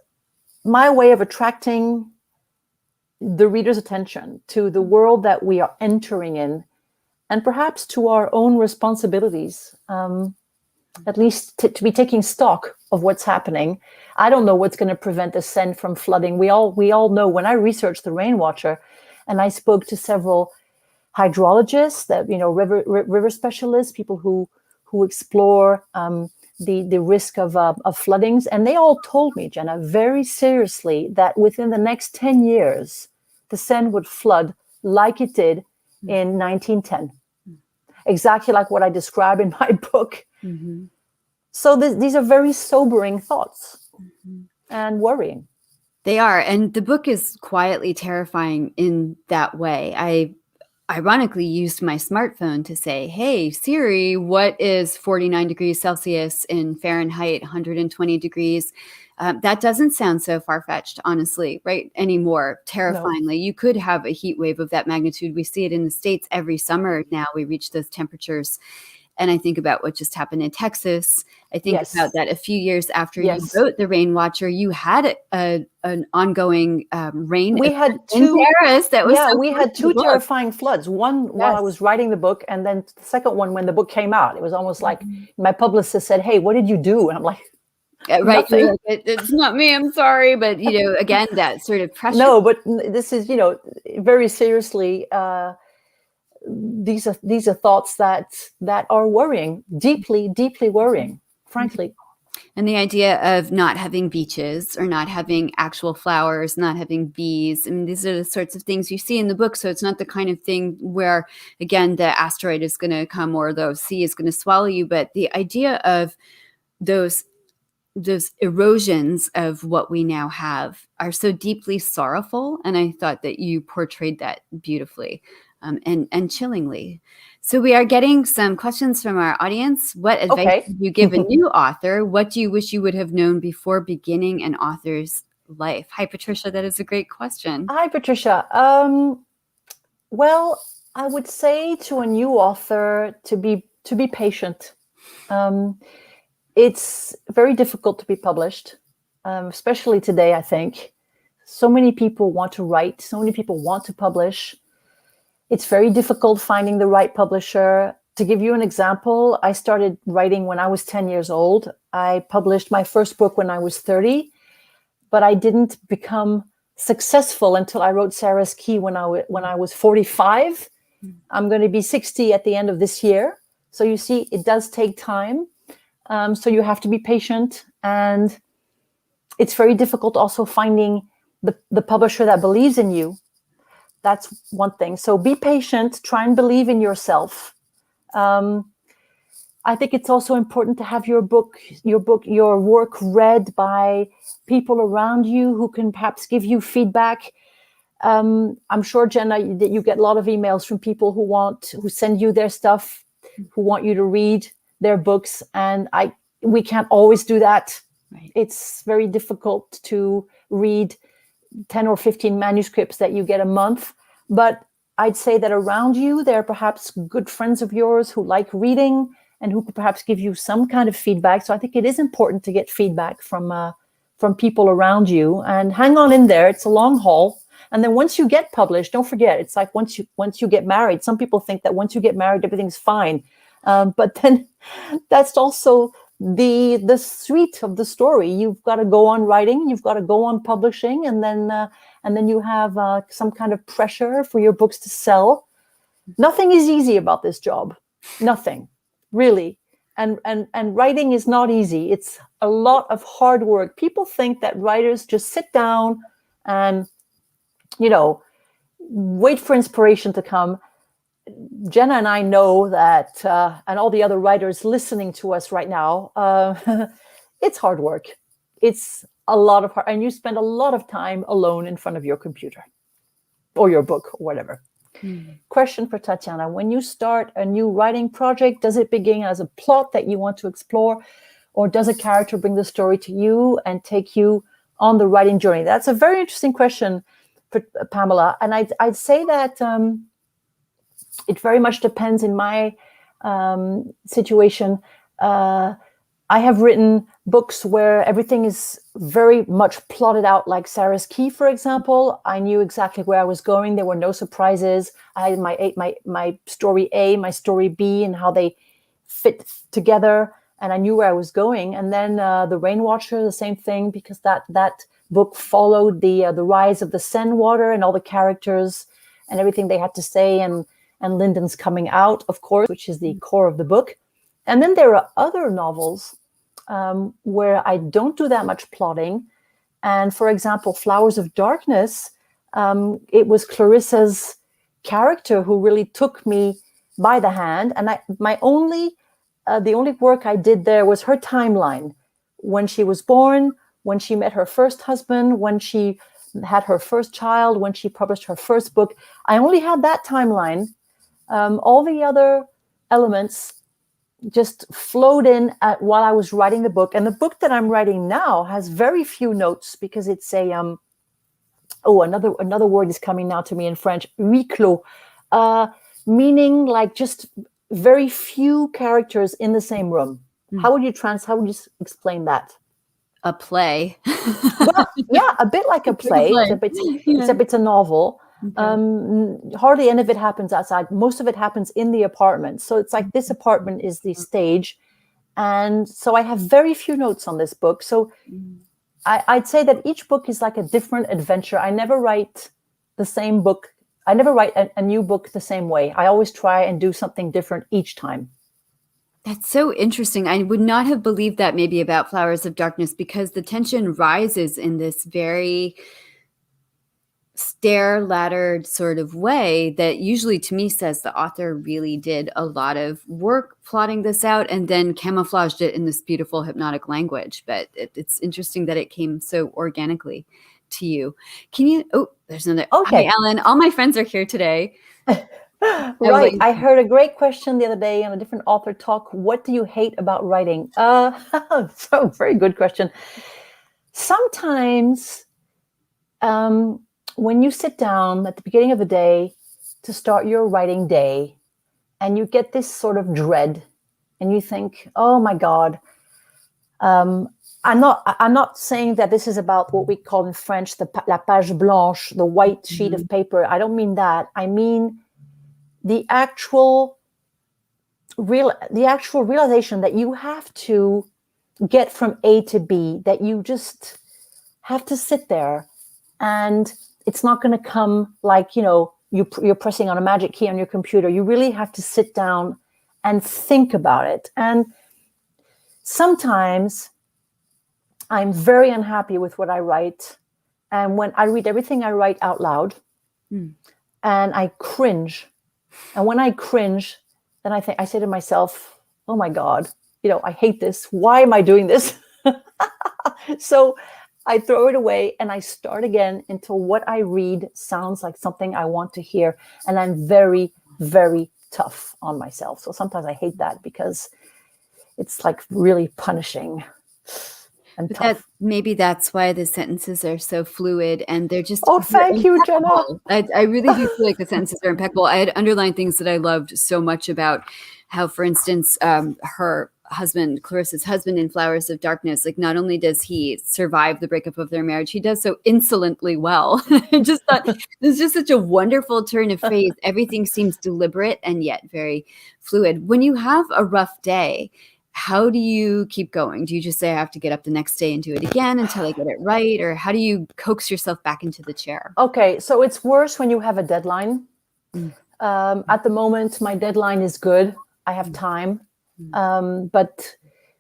my way of attracting the reader's attention to the world that we are entering in, and perhaps to our own responsibilities, at least to be taking stock of what's happening. I don't know what's going to prevent the Seine from flooding. We all know, when I researched The Rain Watcher and I spoke to several hydrologists, that river specialists, people who explore the risk of floodings, and they all told me, Jenna, very seriously, that within the next 10 years, the Seine would flood like it did in 1910, exactly like what I describe in my book. So these are very sobering thoughts and worrying. They are, and the book is quietly terrifying in that way. I ironically used my smartphone to say, hey, Siri, what is 49 degrees Celsius in Fahrenheit, 120 degrees? That doesn't sound so far-fetched, honestly, right? Anymore, terrifyingly. No. You could have a heat wave of that magnitude. We see it in the States every summer now. We reach those temperatures. And I think about what just happened in Texas. I think about that a few years after you wrote The Rain Watcher, you had an ongoing rain. We had two in Paris. That was we had two terrifying floods. One while I was writing the book, and then the second one when the book came out. It was almost like my publicist said, "Hey, what did you do?" And I'm like, right, it's not me. I'm sorry, but again, that sort of pressure. No, but this is very seriously. These are thoughts that are worrying, deeply worrying, frankly. And the idea of not having beaches, or not having actual flowers, not having bees. I mean, these are the sorts of things you see in the book. So it's not the kind of thing where, again, the asteroid is going to come or the sea is going to swallow you. But the idea of those erosions of what we now have are so deeply sorrowful. And I thought that you portrayed that beautifully. And chillingly. So we are getting some questions from our audience. What advice would you give a new author? What do you wish you would have known before beginning an author's life? Hi, Patricia. That is a great question. Hi, Patricia. Well, I would say to a new author to be patient. It's very difficult to be published, especially today, I think. So many people want to write, so many people want to publish. It's very difficult finding the right publisher. To give you an example, I started writing when I was 10 years old. I published my first book when I was 30, but I didn't become successful until I wrote Sarah's Key when I was 45. I'm going to be 60 at the end of this year. So you see, it does take time. So you have to be patient, and it's very difficult also finding the publisher that believes in you. That's one thing. So be patient, try and believe in yourself. I think it's also important to have your work read by people around you who can perhaps give you feedback. I'm sure, Jenna, that you get a lot of emails from people who send you their stuff, who want you to read their books, and we can't always do that. Right. It's very difficult to read 10 or 15 manuscripts that you get a month, but I'd say that around you there are perhaps good friends of yours who like reading and who could perhaps give you some kind of feedback. So I think it is important to get feedback from people around you, and hang on in there. It's a long haul. And then once you get published, don't forget, it's like once you get married. Some people think that once you get married, everything's fine. But then that's also the sweet of the story. You've got to go on writing, you've got to go on publishing, and then you have some kind of pressure for your books to sell. Nothing is easy about this job. Nothing, really. And writing is not easy. It's a lot of hard work. People think that writers just sit down and, wait for inspiration to come. Jenna and I know that, and all the other writers listening to us right now, it's hard work. It's a lot of hard, and you spend a lot of time alone in front of your computer or your book or whatever. Question for Tatiana: when you start a new writing project, does it begin as a plot that you want to explore, or does a character bring the story to you and take you on the writing journey? That's a very interesting question for Pamela, and I'd say that it very much depends. In my situation, I have written books where everything is very much plotted out, like Sarah's Key, for example. I knew exactly where I was going. There were no surprises. I had my story A, my story B, and how they fit together, and I knew where I was going. And then The Rainwatcher, the same thing, because that book followed the rise of the Seine water and all the characters and everything they had to say, and Lyndon's coming out, of course, which is the core of the book. And then there are other novels where I don't do that much plotting. And for example, Flowers of Darkness, it was Clarissa's character who really took me by the hand. And the only work I did there was her timeline. When she was born, when she met her first husband, when she had her first child, when she published her first book. I only had that timeline. All the other elements just flowed in while I was writing the book. And the book that I'm writing now has very few notes, because it's another word is coming now to me in French, huis clos, meaning like just very few characters in the same room. How would you explain that? A play. Well, yeah, a bit like a play, except it's a novel. Okay. Hardly any of it happens outside. Most of it happens in the apartment. So it's like this apartment is the stage. And so I have very few notes on this book. So I'd say that each book is like a different adventure. I never write the same book. I never write a new book the same way. I always try and do something different each time. That's so interesting. I would not have believed that maybe about Flowers of Darkness, because the tension rises in this very stair-laddered sort of way that usually to me says the author really did a lot of work plotting this out and then camouflaged it in this beautiful hypnotic language. But it's interesting that it came so organically to you. Can you, there's another. Okay. Hi, Ellen. All my friends are here today. Right. I heard a great question the other day on a different author talk. What do you hate about writing? So very good question. Sometimes when you sit down at the beginning of the day to start your writing day and you get this sort of dread and you think, oh my God, I'm not saying that this is about what we call in French la page blanche, the white sheet of paper. I don't mean that. I mean the actual realization that you have to get from A to B, that you just have to sit there, and it's not going to come like, you're pressing on a magic key on your computer. You really have to sit down and think about it. And sometimes I'm very unhappy with what I write. And when I read everything I write out loud, and I cringe. And when I cringe, then I say to myself, oh my God, I hate this. Why am I doing this? So I throw it away and I start again until what I read sounds like something I want to hear. And I'm very, very tough on myself. So sometimes I hate that because it's like really punishing and tough. Maybe that's why the sentences are so fluid and they're just. Oh, thank you, Jenna. I really do feel like the sentences are impeccable. I had underlined things that I loved so much about how, for instance, her husband, Clarissa's husband in Flowers of Darkness, like not only does he survive the breakup of their marriage, he does so insolently well. I just thought this is just such a wonderful turn of phrase. Everything seems deliberate and yet very fluid. When you have a rough day, how do you keep going? Do you just say, I have to get up the next day and do it again until I get it right? Or how do you coax yourself back into the chair? Okay, so it's worse when you have a deadline. At the moment, my deadline is good. I have time. But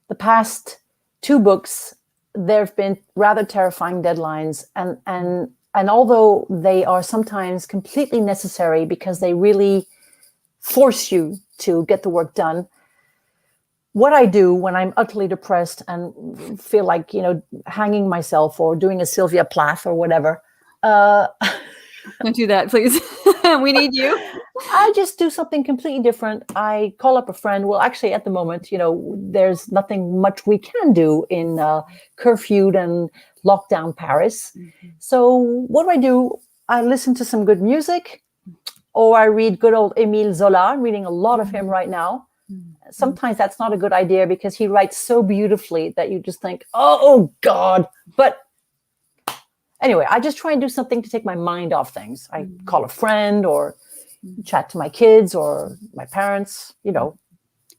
the past 2 books, there have been rather terrifying deadlines. And although they are sometimes completely necessary because they really force you to get the work done, what I do when I'm utterly depressed and feel like, hanging myself or doing a Sylvia Plath or whatever. Don't do that, please. We need you. I just do something completely different. I call up a friend. Well, actually, at the moment, there's nothing much we can do in curfewed and lockdown Paris. So what do? I listen to some good music, or I read good old Émile Zola. I'm reading a lot of him right now. Sometimes that's not a good idea because he writes so beautifully that you just think, oh God. But anyway, I just try and do something to take my mind off things. I call a friend or chat to my kids or my parents,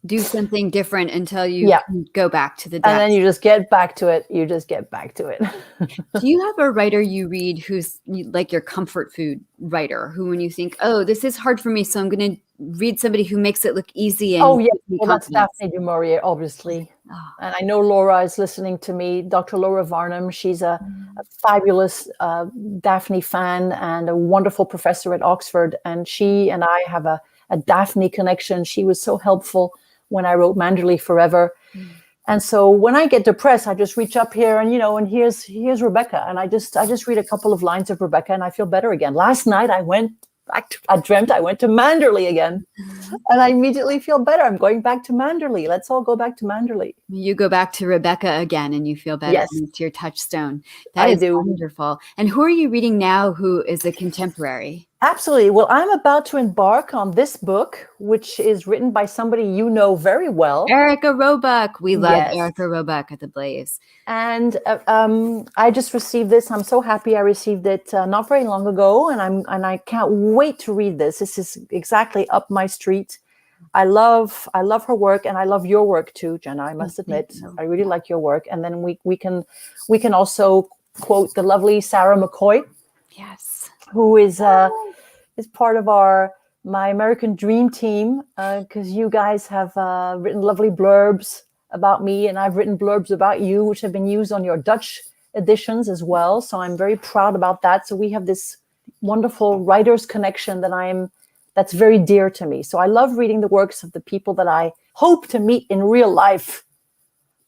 Do something different until you can go back to the desk. And then you just get back to it. Do you have a writer you read who's like your comfort food writer, who when you think, oh, this is hard for me, so I'm going to read somebody who makes it look easy? And that's Daphne du Maurier, obviously. And I know Laura is listening to me, Dr. Laura Varnum. She's a fabulous Daphne fan and a wonderful professor at Oxford. And she and I have a Daphne connection. She was so helpful when I wrote Manderley Forever. And so when I get depressed, I just reach up here and, and here's Rebecca. And I just read a couple of lines of Rebecca and I feel better again. Last night I dreamt I went to Manderley again and I immediately feel better. I'm going back to Manderley. Let's all go back to Manderley. You go back to Rebecca again and you feel better. Yes. It's your touchstone. That is wonderful. And who are you reading now who is a contemporary? Absolutely. Well, I'm about to embark on this book, which is written by somebody you know very well. Erica Roebuck. We love Erica Roebuck at The Blaze. And I just received this. I'm so happy I received it not very long ago. And I can't wait to read this. This is exactly up my street. I love her work and I love your work too, Jenna. I must admit, I really like your work. And then we can also quote the lovely Sarah McCoy. Yes. Who is part of my American Dream Team, because you guys have written lovely blurbs about me, and I've written blurbs about you, which have been used on your Dutch editions as well. So I'm very proud about that. So we have this wonderful writers connection that's very dear to me. So I love reading the works of the people that I hope to meet in real life.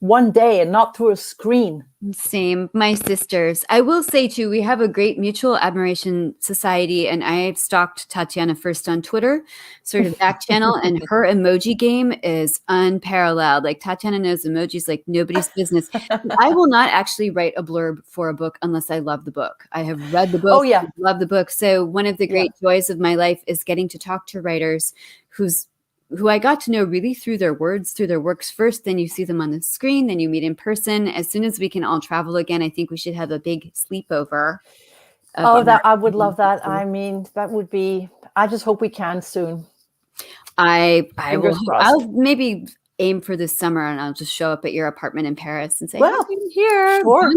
one day and not through a screen. Same. My sisters. I will say too, we have a great mutual admiration society, and I stalked Tatiana first on Twitter, sort of back channel, and her emoji game is unparalleled. Like Tatiana knows emojis like nobody's business. I will not actually write a blurb for a book unless I love the book. I have read the book. Oh yeah, love the book. So one of the great joys of my life is getting to talk to writers who I got to know really through their words, through their works first. Then you see them on the screen, then you meet in person. As soon as we can all travel again, I think we should have a big sleepover. I would love that. I mean, that would be, I just hope we can soon. I will. Crossed. I'll maybe aim for this summer, and I'll just show up at your apartment in Paris and say, well, I'm here. Sure.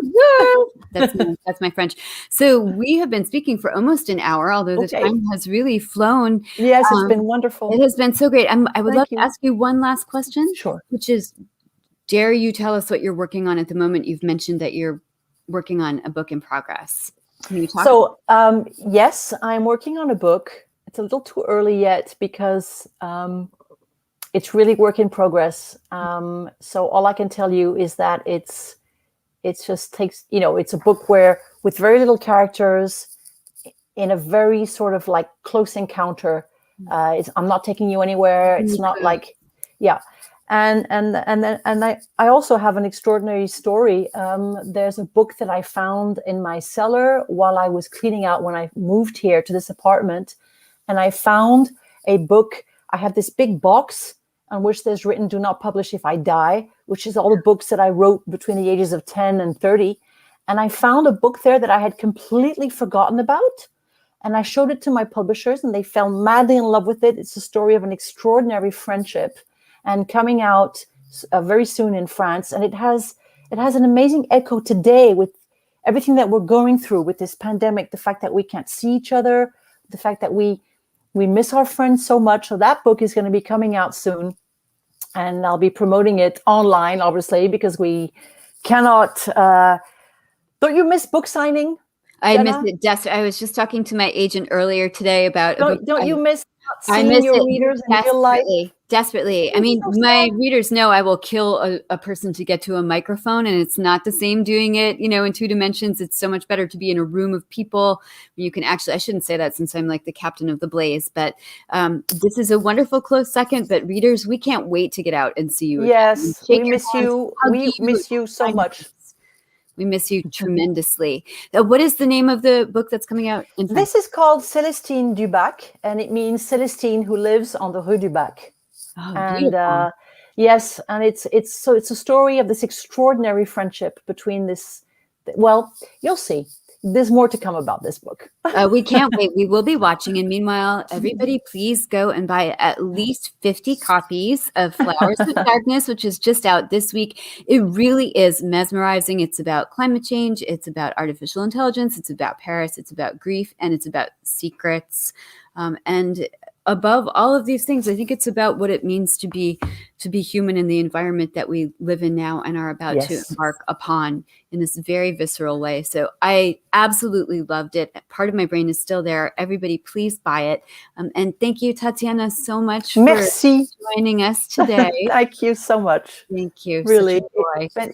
That's my French. So we have been speaking for almost an hour, although the time has really flown. Yes, it's been wonderful. It has been so great. I would love to ask you one last question. Sure. Which is, dare you tell us what you're working on at the moment? You've mentioned that you're working on a book in progress. Can you talk? So, yes, I'm working on a book. It's a little too early yet because it's really work in progress. So all I can tell you is that it's just takes, it's a book where with very little characters in a very sort of like close encounter. I'm not taking you anywhere. It's not like, And I also have an extraordinary story. There's a book that I found in my cellar while I was cleaning out when I moved here to this apartment. And I found a book. I have this big box on which there's written, "Do not publish if I die," which is all the books that I wrote between the ages of 10 and 30. And I found a book there that I had completely forgotten about. And I showed it to my publishers and they fell madly in love with it. It's a story of an extraordinary friendship and coming out very soon in France. And it has an amazing echo today with everything that we're going through with this pandemic, the fact that we can't see each other, the fact that we miss our friends so much. So that book is going to be coming out soon. And I'll be promoting it online, obviously, because we cannot. Don't you miss book signing? I miss it. I was just talking to my agent earlier today about. Don't you miss seeing your readers in real life? Desperately. I mean, my readers know I will kill a person to get to a microphone, and it's not the same doing it, in 2 dimensions. It's so much better to be in a room of people. You can actually, I shouldn't say that since I'm like the captain of the Blaze, but this is a wonderful close second. But readers, we can't wait to get out and see you. Yes, we miss you. We miss you so much. We miss you tremendously. What is the name of the book that's coming out? This is called Célestine du Bac, and it means Célestine who lives on the Rue du Bac. Oh, and yes, and it's a story of this extraordinary friendship between this. Well, you'll see. There's more to come about this book. We can't wait. We will be watching. And meanwhile, everybody, please go and buy at least 50 copies of Flowers of Darkness, which is just out this week. It really is mesmerizing. It's about climate change. It's about artificial intelligence. It's about Paris. It's about grief. And it's about secrets. And above all of these things, I think it's about what it means to be human in the environment that we live in now and are about to embark upon in this very visceral way. So I absolutely loved it. Part of my brain is still there. Everybody, please buy it. And thank you, Tatiana, so much for joining us today. Thank you so much. Thank you. Really, such a joy.